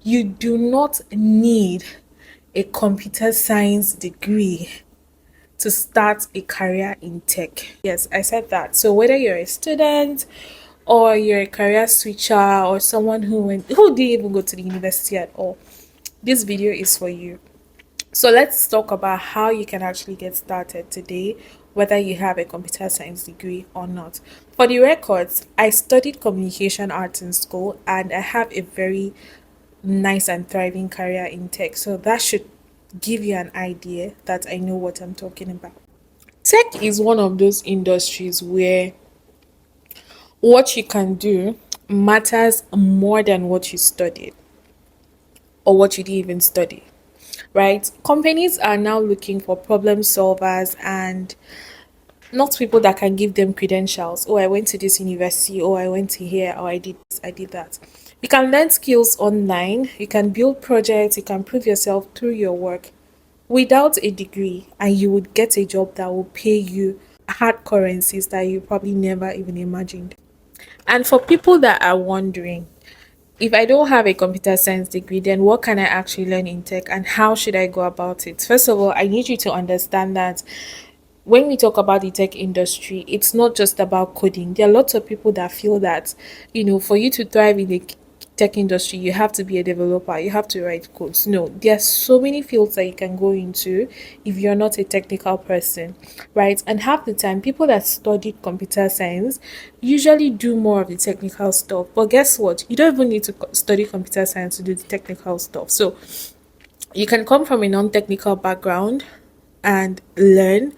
You do not need a computer science degree to start a career in tech. Yes, I said that. So whether you're a student or you're a career switcher or someone who didn't even go to the university at all, this video is for you. So let's talk about how you can actually get started today, whether you have a computer science degree or not. For the records, I studied communication arts in school and I have a very nice and thriving career in tech. So that should give you an idea that I know what I'm talking about. Tech is one of those industries where what you can do matters more than what you studied or what you didn't even study, right? Companies are now looking for problem solvers and not people that can give them credentials. Oh, I went to this university. Oh, I went to here. Oh, I did this. I did that. You can learn skills online. You can build projects. You can prove yourself through your work without a degree, and you would get a job that will pay you hard currencies that you probably never even imagined. And for people that are wondering, if I don't have a computer science degree, then what can I actually learn in tech and how should I go about it? First of all, I need you to understand that when we talk about the tech industry, it's not just about coding. There are lots of people that feel that, for you to thrive in the tech industry, you have to be a developer, you have to write codes. No, there are so many fields that you can go into if you're not a technical person, right? And half the time, people that studied computer science usually do more of the technical stuff. But guess what? You don't even need to study computer science to do the technical stuff. So you can come from a non-technical background and learn,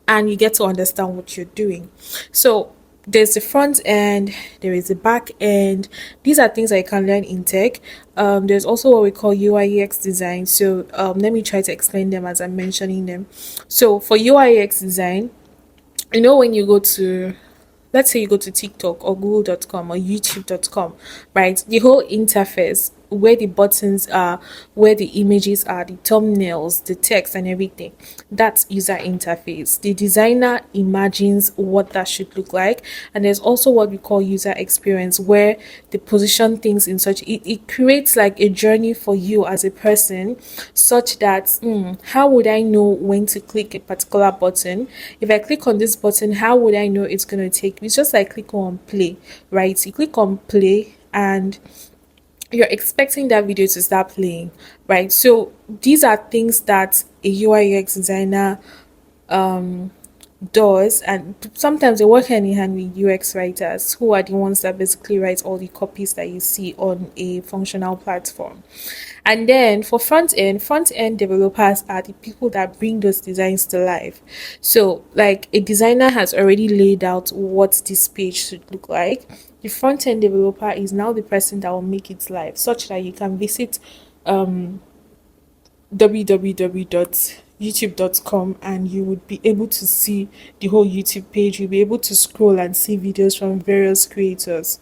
and you get to understand what you're doing. So there's the front end, there is the back end. These are things that you can learn in tech. There's also what we call UI/UX design. So let me try to explain them as I'm mentioning them. So for UI/UX design, when you go to, let's say you go to TikTok or google.com or youtube.com, right? The whole interface, where the buttons are, where the images are, the thumbnails, the text and everything, that's user interface. The designer imagines what that should look like. And there's also what we call user experience, where they position things in such, it creates like a journey for you as a person, such that how would I know when to click a particular button? If I click on this button, how would I know it's going to take me? It's just like click on play, right? You click on play and you're expecting that video to start playing, right? So these are things that a UI/UX designer does, and sometimes they work hand in hand with UX writers, who are the ones that basically write all the copies that you see on a functional platform. And then for front end developers are the people that bring those designs to life. So like a designer has already laid out what this page should look like. The front end developer is now the person that will make it live, such that you can visit www.youtube.com and you would be able to see the whole YouTube page. You'll be able to scroll and see videos from various creators.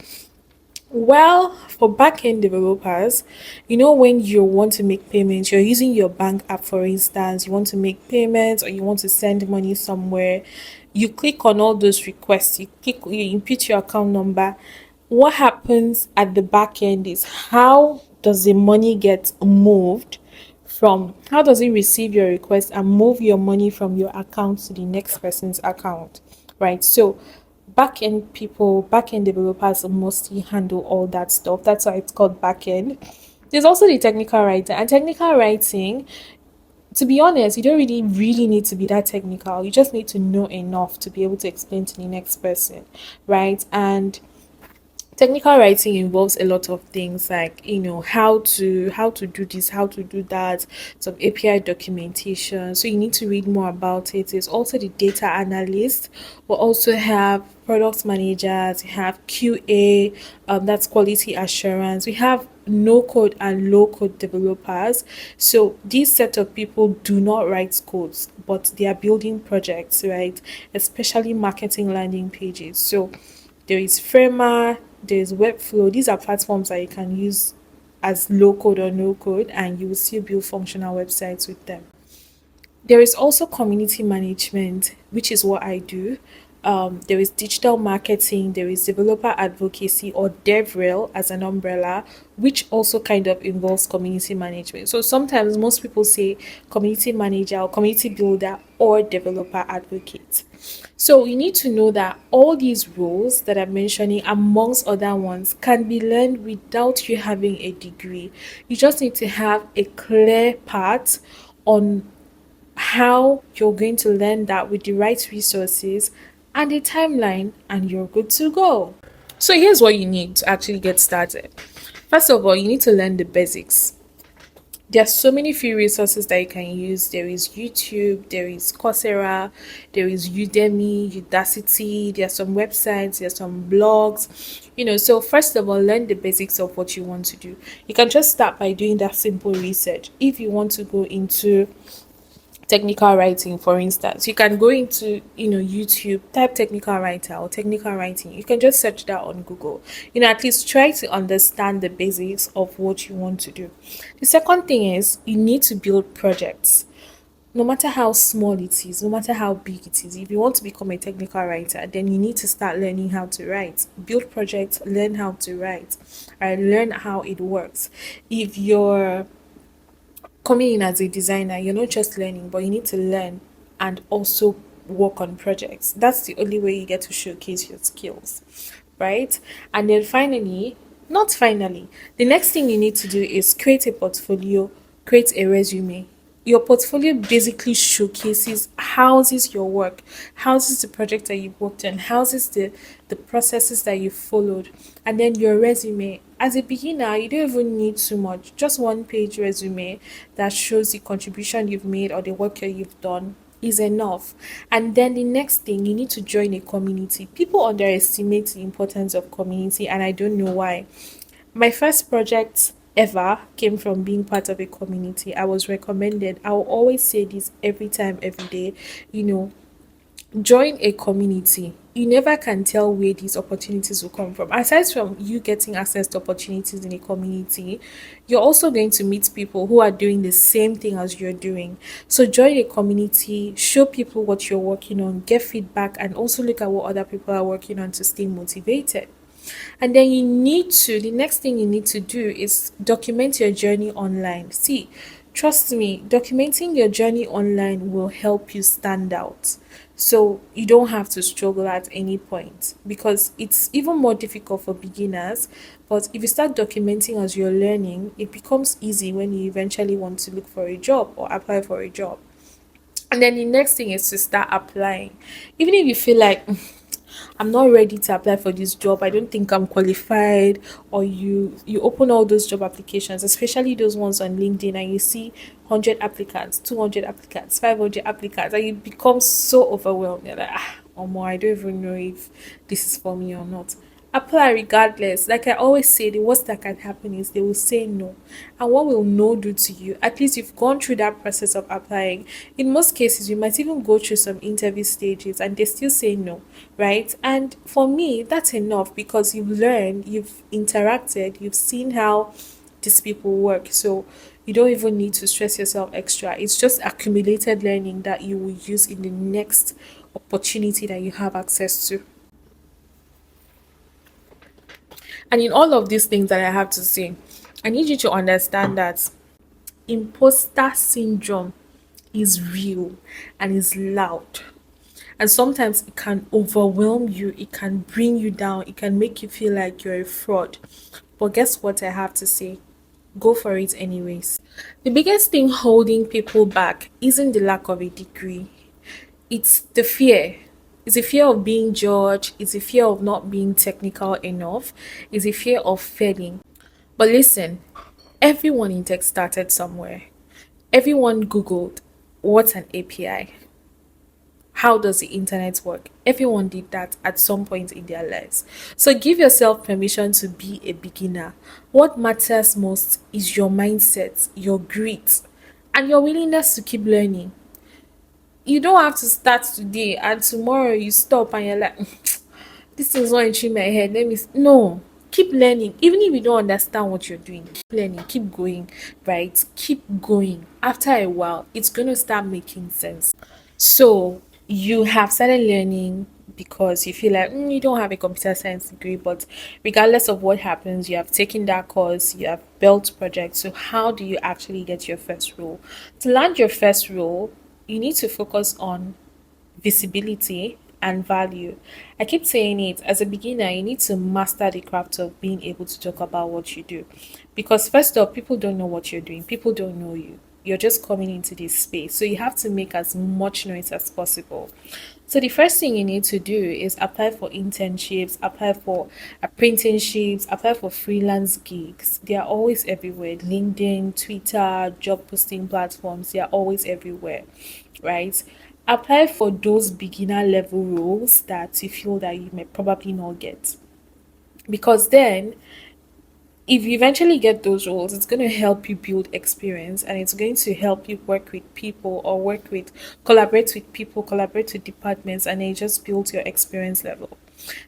Well, for back-end developers, when you want to make payments, you're using your bank app, for instance, you want to make payments or you want to send money somewhere, you click on all those requests, you input your account number. What happens at the back end is, how does the money get moved from, how does it receive your request and move your money from your account to the next person's account, right? So back end developers mostly handle all that stuff. That's why it's called back end. There's also the technical writer, and technical writing, to be honest, you don't really need to be that technical. You just need to know enough to be able to explain to the next person, right? And technical writing involves a lot of things, like how to do this, how to do that, some API documentation. So you need to read more about it. There's also the data analyst. We also have product managers, we have QA, that's quality assurance. We have no code and low code developers. So these set of people do not write codes, but they are building projects, right? Especially marketing landing pages. So there is Framer, there's Webflow. These are platforms that you can use as low code or no code, and you will still build functional websites with them. There is also community management, which is what I do. there is digital marketing, there is developer advocacy or DevRel as an umbrella, which also kind of involves community management. So sometimes most people say community manager or community builder or developer advocate. So you need to know that all these roles that I'm mentioning, amongst other ones, can be learned without you having a degree. You just need to have a clear path on how you're going to learn that with the right resources and a timeline, and you're good to go. So here's what you need to actually get started. First of all, you need to learn the basics. There are so many free resources that you can use. There is YouTube, there is Coursera, there is Udemy, Udacity, there are some websites, there are some blogs. So first of all, learn the basics of what you want to do. You can just start by doing that simple research. If you want to go into technical writing, for instance, you can go into YouTube, type technical writer or technical writing. You can just search that on Google. At least try to understand the basics of what you want to do. The second thing is you need to build projects, no matter how small it is, no matter how big it is. If you want to become a technical writer, then you need to start learning how to write. Build projects, learn how to write, and learn how it works. If you're coming in as a designer, you're not just learning, but you need to learn and also work on projects. That's the only way you get to showcase your skills, right? And then not finally, the next thing you need to do is create a portfolio, create a resume. Your portfolio basically showcases, houses your work, houses the project that you've worked on, houses the processes that you followed. And then your resume, as a beginner, you don't even need too much. Just one page resume that shows the contribution you've made or the work that you've done is enough. And then the next thing, you need to join a community. People underestimate the importance of community, and I don't know why. My first project ever came from being part of a community. I was recommended. I will always say this every time, every day. You know, join a community. You never can tell where these opportunities will come from. Aside from you getting access to opportunities in a community, you're also going to meet people who are doing the same thing as you're doing. So join a community, show people what you're working on, get feedback, and also look at what other people are working on to stay motivated. And then the next thing you need to do is document your journey online. See, trust me, documenting your journey online will help you stand out. So you don't have to struggle at any point, because it's even more difficult for beginners. But if you start documenting as you're learning, it becomes easy when you eventually want to look for a job or apply for a job. And then the next thing is to start applying. Even if you feel like I'm not ready to apply for this job, I don't think I'm qualified, or you open all those job applications, especially those ones on LinkedIn, and you see 100 applicants, 200 applicants, 500 applicants, and you become so overwhelmed. You're like, I don't even know if this is for me or not. Apply regardless. Like I always say, the worst that can happen is they will say no. And what will no do to you? At least you've gone through that process of applying. In most cases, you might even go through some interview stages and they still say no, right? And for me, that's enough, because you've learned, you've interacted, you've seen how these people work. So you don't even need to stress yourself extra. It's just accumulated learning that you will use in the next opportunity that you have access to. And in all of these things that I have to say, I need you to understand that imposter syndrome is real and is loud. And sometimes it can overwhelm you, it can bring you down, it can make you feel like you're a fraud. But guess what I have to say? Go for it anyways. The biggest thing holding people back isn't the lack of a degree, it's the fear. It's a fear of being judged, it's a fear of not being technical enough, it's a fear of failing. But listen, everyone in tech started somewhere. Everyone Googled, what's an API? How does the internet work? Everyone did that at some point in their lives. So give yourself permission to be a beginner. What matters most is your mindset, your grit, and your willingness to keep learning. You don't have to start today and tomorrow you stop and you're like, this is not entering my head. No. Keep learning. Even if you don't understand what you're doing, keep learning, keep going, right? Keep going. After a while, it's going to start making sense. So you have started learning, because you feel like you don't have a computer science degree, but regardless of what happens, you have taken that course, you have built projects. So, how do you actually get your first role? To land your first role, you need to focus on visibility and value. I keep saying it, as a beginner, you need to master the craft of being able to talk about what you do. Because, first off, people don't know what you're doing, people don't know you. You're just coming into this space. So, you have to make as much noise as possible. So, the first thing you need to do is apply for internships, apply for apprenticeships, apply for freelance gigs. They are always everywhere. LinkedIn, Twitter, job posting platforms, they are always everywhere, right? Apply for those beginner level roles that you feel that you may probably not get. Because then, if you eventually get those roles, it's going to help you build experience, and it's going to help you work with people or collaborate with people, collaborate with departments, and it just builds your experience level.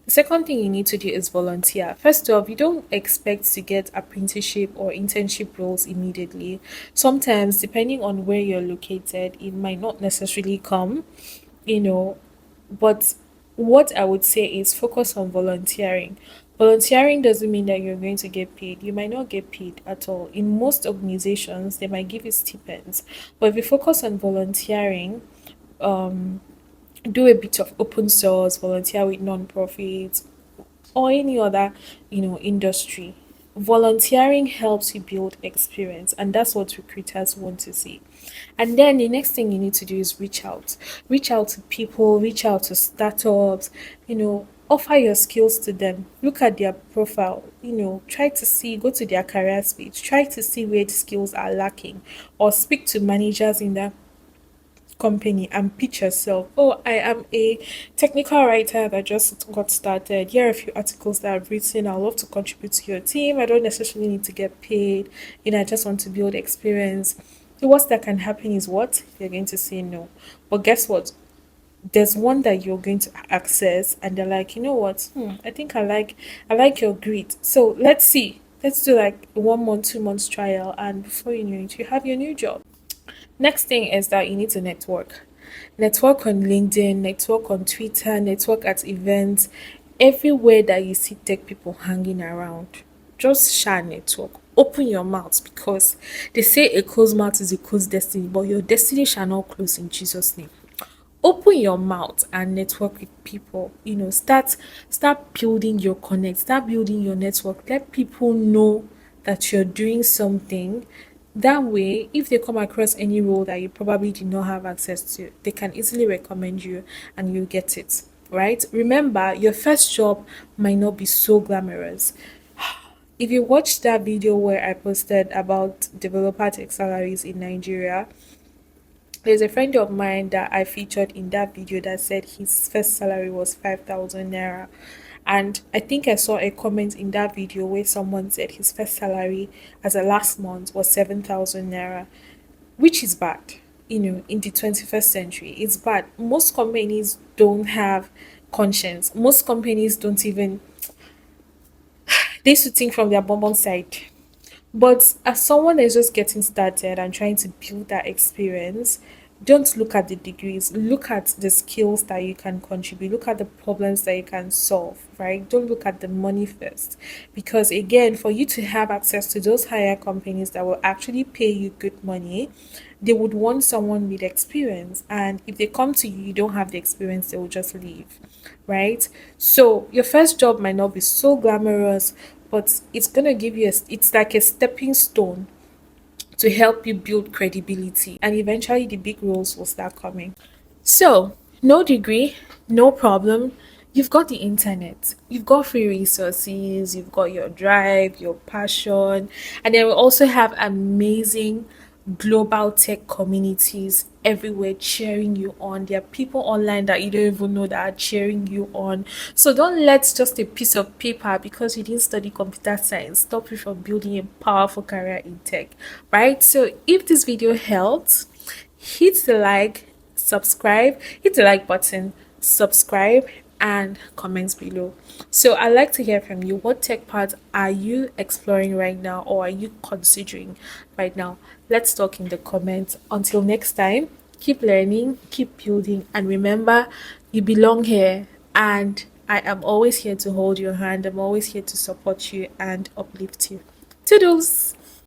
The second thing you need to do is volunteer. First off, you don't expect to get apprenticeship or internship roles immediately. Sometimes, depending on where you're located, it might not necessarily come, you know, but what I would say is focus on volunteering. Volunteering doesn't mean that you're going to get paid. You might not get paid at all. In most organizations, they might give you stipends. But if you focus on volunteering, um, do a bit of open source, volunteer with non-profits, or any other, industry. Volunteering helps you build experience, and that's what recruiters want to see. And then the next thing you need to do is reach out to people, reach out to startups, offer your skills to them, look at their profile, try to see, go to their career page, try to see where the skills are lacking, or speak to managers in that company and pitch yourself. Oh, I am a technical writer that just got started. Here are a few articles that I've written. I'd love to contribute to your team. I don't necessarily need to get paid. I just want to build experience. The worst that can happen is what? You're going to say no. But guess what? There's one that you're going to access and they're like, you know what? I think I like your grit. So let's see. Let's do like 1 month, 2 months trial, and before you know it, you have your new job. Next thing is that you need to network. Network on LinkedIn, network on Twitter, network at events, everywhere that you see tech people hanging around. Just share network. Open your mouth, because they say a closed mouth is a closed destiny, but your destiny shall not close in Jesus' name. Open your mouth and network with people. Start building your connect, start building your network. Let people know that you're doing something. That way, if they come across any role that you probably did not have access to, they can easily recommend you and you get it, right? Remember, your first job might not be so glamorous. If you watched that video where I posted about developer tech salaries in Nigeria, there's a friend of mine that I featured in that video that said his first salary was 5,000 naira. And I think I saw a comment in that video where someone said his first salary as a last month was 7,000 naira, which is bad. In the 21st century, it's bad. Most companies don't have conscience. Most companies don't even, they used to think from their bum side. But as someone that's just getting started and trying to build that experience, don't look at the degrees, look at the skills that you can contribute, look at the problems that you can solve, right? Don't look at the money first. Because again, for you to have access to those higher companies that will actually pay you good money, they would want someone with experience. And if they come to you, you don't have the experience, they will just leave, right? So your first job might not be so glamorous, but it's gonna give you it's like a stepping stone to help you build credibility, and eventually the big roles will start coming. So, no degree, no problem. You've got the internet, you've got free resources, you've got your drive, your passion, and then we also have amazing global tech communities everywhere cheering you on. There are people online that you don't even know that are cheering you on. So don't let just a piece of paper, because you didn't study computer science, stop you from building a powerful career in tech, right? So if this video helped, hit the like, subscribe, hit the like button, subscribe, and comments below. So I'd like to hear from you. What tech part are you exploring right now, or are you considering right now? Let's talk in the comments. Until next time, keep learning, keep building, and remember, you belong here. and I am always here to hold your hand. I'm always here to support you and uplift you. Toodles!